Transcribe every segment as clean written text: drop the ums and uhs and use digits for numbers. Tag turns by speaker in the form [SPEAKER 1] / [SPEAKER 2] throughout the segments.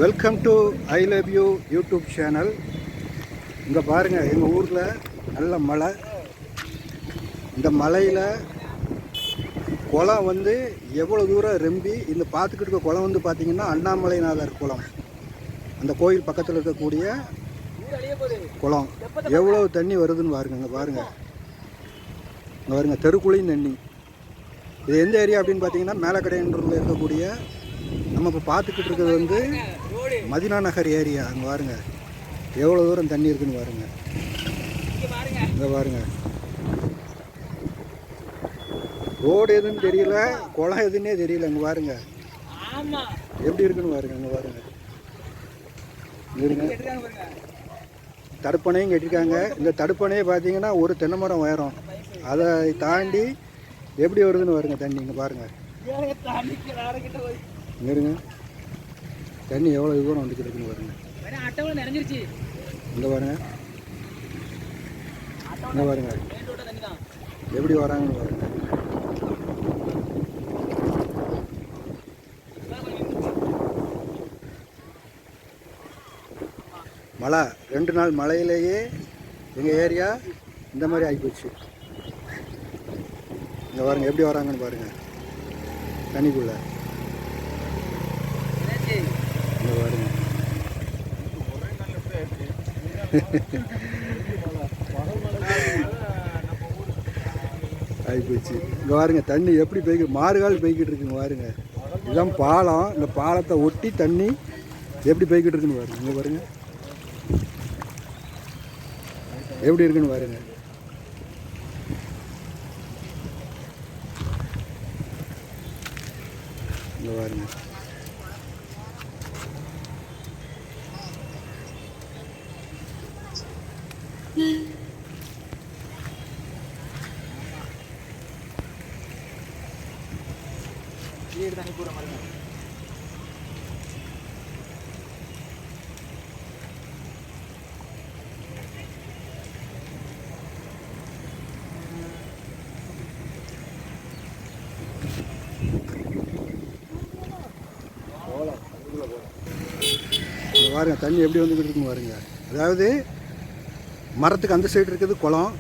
[SPEAKER 1] Welcome to I love you YouTube channel. இங்கே பாருங்கள், எங்கள் ஊரில் நல்ல மழை. இந்த மலையில் குளம் வந்து எவ்வளோ தூரம் ரெம்பி இந்த பார்த்துக்கிட்டு இருக்க குளம் வந்து பார்த்திங்கன்னா அண்ணாமலைநாதர் குளம். அந்த கோயில் பக்கத்தில் இருக்கக்கூடிய குளம் எவ்வளோ தண்ணி வருதுன்னு பாருங்கள். இங்கே பாருங்கள், இங்கே பாருங்கள், தெருக்குழியும் தண்ணி. இது எந்த ஏரியா அப்படின்னு பார்த்தீங்கன்னா மேலக்கடையன்றூரில் இருக்கக்கூடிய நம்ம இப்போ பார்த்துக்கிட்டு இருக்கிறது வந்து மதினா நகர் ஏரியா. அங்கே பாருங்க எவ்வளோ தூரம் தண்ணி இருக்குன்னு பாருங்க. இங்கே பாருங்க, ரோடு எதுன்னு தெரியல, குளம் எதுன்னே தெரியல. அங்கே பாருங்க எப்படி இருக்குன்னு பாருங்க. அங்கே பாருங்க, இருங்க, தடுப்பணையும் கட்டியிருக்காங்க. இந்த தடுப்பணையை பார்த்தீங்கன்னா ஒரு தென்னை மரம் உயரம். அதை தாண்டி எப்படி வருதுன்னு பாருங்க தண்ணி. இங்கே பாருங்க, இருங்க, தண்ணி எவ்வளோ தூரம் வந்துக்கிட்டு இருக்குன்னு பாருங்க. இங்கே பாருங்க, இங்கே பாருங்க எப்படி வராங்கன்னு பாருங்க. மழை 2 நாள் மழையிலேயே எங்கள் ஏரியா இந்த மாதிரி ஆகிப்போச்சு. இங்கே பாருங்க எப்படி வராங்கன்னு பாருங்க தண்ணிக்குள்ளே. இங்கே பாருங்க, ஆகிப்போச்சு. இங்கே பாருங்க தண்ணி எப்படி பெய்க்கு, மாறுகால் பெய்கிட்டு இருக்குங்க பாருங்க. இதுதான் பாலம். இந்த பாலத்தை ஒட்டி தண்ணி எப்படி பெய்கிட்டு இருக்குன்னு பாருங்க. இங்கே பாருங்க எப்படி இருக்குன்னு பாருங்க. இங்கே பாருங்க,
[SPEAKER 2] தண்ணி பூரா மாதிரி
[SPEAKER 1] பாருங்க தண்ணி எப்படி வந்துக்கிட்டு இருக்குன்னு பாருங்க. அதாவது மரத்துக்கு அந்த சைடு இருக்கிறது குளம்,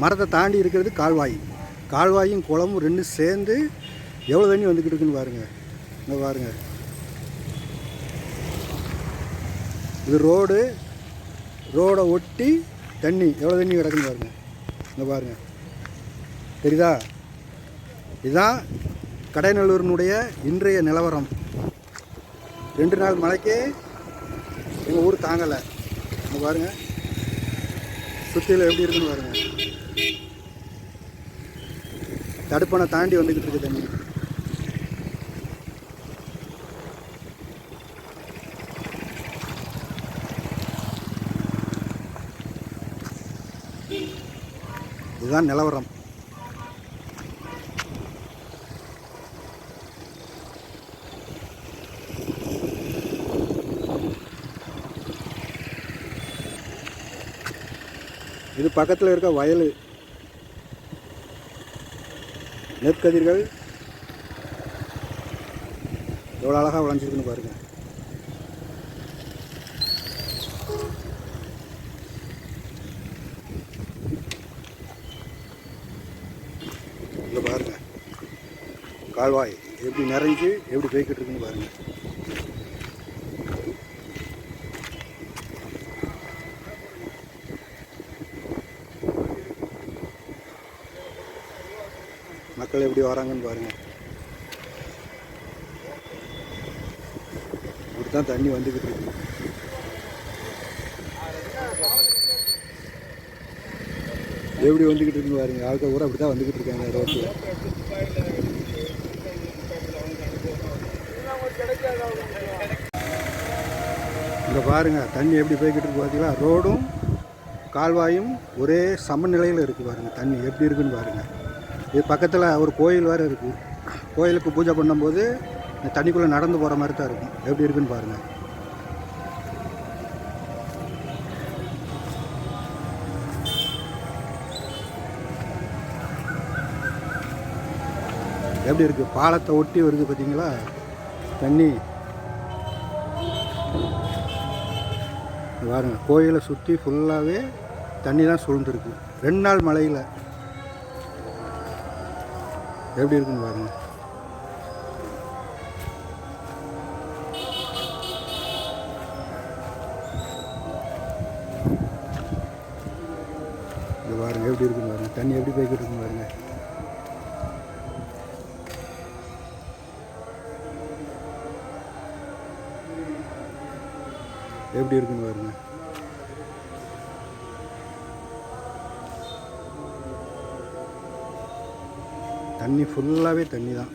[SPEAKER 1] மரத்தை தாண்டி இருக்கிறது கால்வாய். கால்வாயும் குளமும் ரெண்டும் சேர்ந்து எவ்வளோ தண்ணி வந்துக்கிட்டு இருக்குன்னு பாருங்க. இங்கே பாருங்க, இது ரோடை ஒட்டி தண்ணி எவ்வளோ தண்ணி கிடக்குன்னு பாருங்க. இங்கே பாருங்க தெரியுதா? இதுதான் கடைநல்லூரினுடைய இன்றைய நிலவரம். 2 நாள் மழைக்கு எங்கள் ஊர் தாங்கலை. இங்கே பாருங்க சுற்றியில் எப்படி இருக்குன்னு பாருங்க. தடுப்பணை தாண்டி வந்துக்கிட்டு இருக்கு தண்ணி. இதுதான் நிலவரம். இது பக்கத்தில் இருக்க வயல், நெற்கதிர்கள் எவ்வளோ அழகாக விளைஞ்சிருக்குன்னு பாருங்க. இங்கே பாருங்க கால்வாய் எப்படி நிறைஞ்சு எப்படி போய்கிட்டு இருக்குன்னு பாருங்க. மக்கள் எப்படி வராங்கன்னு பாருங்க. இப்படித்தான் தண்ணி வந்துக்கிட்டு இருக்கு. எப்படி வந்துக்கிட்டு இருக்குன்னு பாருங்க. ஆட்கள் கூட அப்படி தான் வந்துக்கிட்டு இருக்காங்க ரோட்டில். இங்கே பாருங்க தண்ணி எப்படி போய்கிட்டு இருக்கு பார்த்தீங்களா? ரோடும் கால்வாயும் ஒரே சமநிலையில் இருக்குது பாருங்க. தண்ணி எப்படி இருக்குன்னு பாருங்க. இது பக்கத்தில் ஒரு கோயில் வேறு இருக்குது. கோயிலுக்கு பூஜை பண்ணும்போது இந்த தண்ணிக்குள்ளே நடந்து போகிற மாதிரி தான் இருக்கும். எப்படி இருக்குன்னு பாருங்கள். எப்படி இருக்குது, பாலத்தை ஒட்டி வருது பார்த்தீங்களா தண்ணி. பாருங்க, கோயிலை சுற்றி ஃபுல்லாகவே தண்ணி தான் சூழ்ந்துருக்கு. 2 நாள் மழையில் எப்படி இருக்குன்னு பாருங்க. இது பாருங்க எப்படி இருக்குன்னு பாருங்க, தண்ணி எப்படி போய்கிட்டு இருக்குன்னு பாருங்க. எப்படி இருக்குன்னு பாருங்க. தண்ணி ஃபுல்லாகவே தண்ணி தான்.